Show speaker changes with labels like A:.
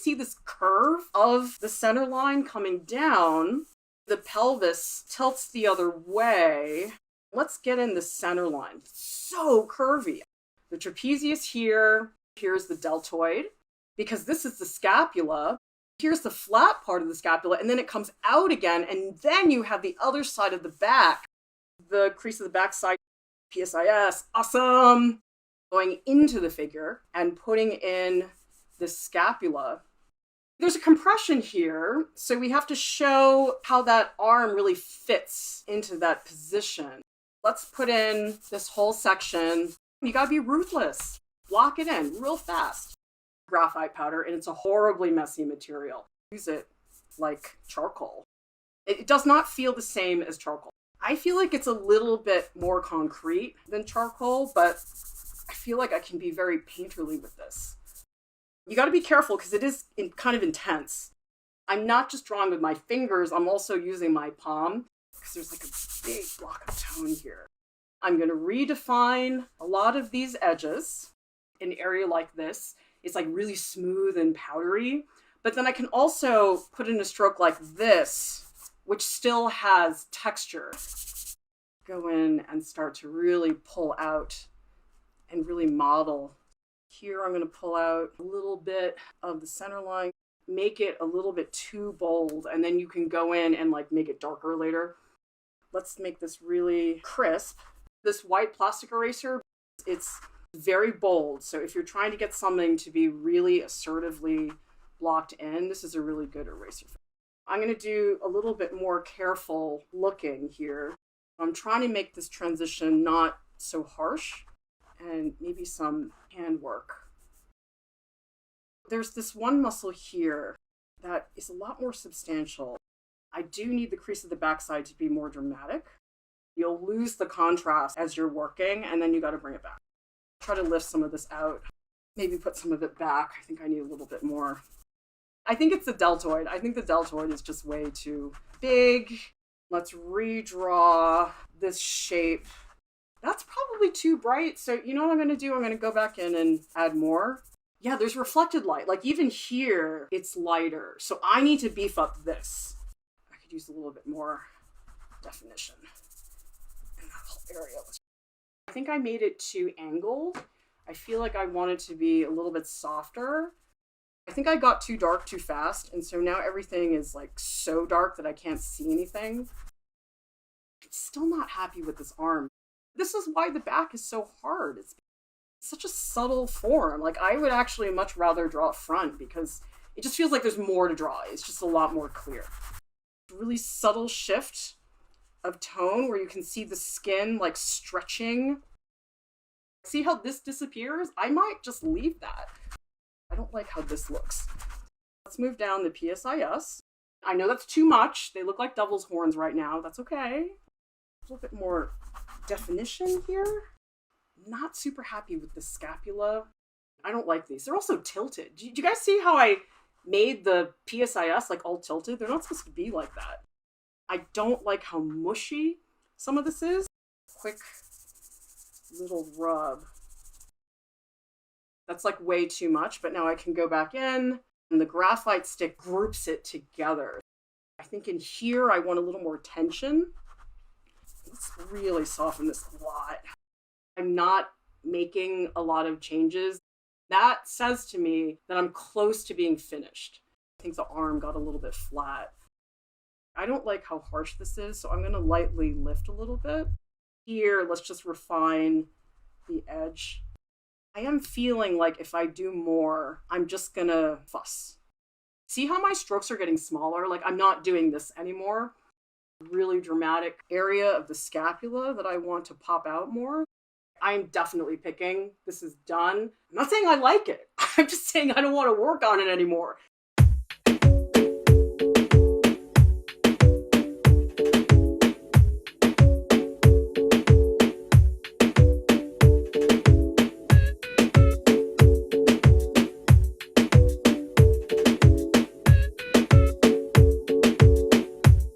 A: see this curve of the center line coming down. The pelvis tilts the other way. Let's get in the center line. So curvy. The trapezius here. Here's the deltoid. Because this is the scapula. Here's the flat part of the scapula, and then it comes out again, and then you have the other side of the back. The crease of the backside, PSIS, awesome! Going into the figure and putting in the scapula. There's a compression here, so we have to show how that arm really fits into that position. Let's put in this whole section. You gotta be ruthless. Block it in real fast. Graphite powder, and it's a horribly messy material. Use it like charcoal. It does not feel the same as charcoal. I feel like it's a little bit more concrete than charcoal, but I feel like I can be very painterly with this. You got to be careful because it is kind of intense. I'm not just drawing with my fingers, I'm also using my palm because there's like a big block of tone here. I'm going to redefine a lot of these edges. An area like this, it's like really smooth and powdery, but then I can also put in a stroke like this, which still has texture. Go in and start to really pull out and really model. Here I'm going to pull out a little bit of the center line, make it a little bit too bold, and then you can go in and like make it darker later. Let's make this really crisp. This white plastic eraser, it's very bold. So if you're trying to get something to be really assertively blocked in, this is a really good eraser. I'm going to do a little bit more careful looking here. I'm trying to make this transition not so harsh and maybe some hand work. There's this one muscle here that is a lot more substantial. I do need the crease of the backside to be more dramatic. You'll lose the contrast as you're working, and then you got to bring it back. Try to lift some of this out, maybe put some of it back. I think I need a little bit more. I think it's the deltoid. I think the deltoid is just way too big. Let's redraw this shape. That's probably too bright. So you know what I'm going to do? I'm going to go back in and add more. Yeah, there's reflected light. Like even here, it's lighter. So I need to beef up this. I could use a little bit more definition in that whole area. I think I made it too angled. I feel like I want it to be a little bit softer. I think I got too dark too fast, and so now everything is like so dark that I can't see anything. I'm still not happy with this arm. This is why the back is so hard. It's such a subtle form. Like I would actually much rather draw a front because it just feels like there's more to draw. It's just a lot more clear. Really subtle shift of tone where you can see the skin like stretching. See how this disappears? I might just leave that. I don't like how this looks. Let's move down the PSIS. I know that's too much. They look like devil's horns right now. That's okay. A little bit more definition here. Not super happy with the scapula. I don't like these. They're also tilted. Do you guys see how I made the PSIS like all tilted? They're not supposed to be like that. I don't like how mushy some of this is. Quick little rub. That's like way too much, but now I can go back in and the graphite stick groups it together. I think in here I want a little more tension. Let's really soften this a lot. I'm not making a lot of changes. That says to me that I'm close to being finished. I think the arm got a little bit flat. I don't like how harsh this is, so I'm going to lightly lift a little bit. Here, let's just refine the edge. I am feeling like if I do more, I'm just going to fuss. See how my strokes are getting smaller? Like I'm not doing this anymore. Really dramatic area of the scapula that I want to pop out more. I'm definitely picking. This is done. I'm not saying I like it. I'm just saying I don't want to work on it anymore.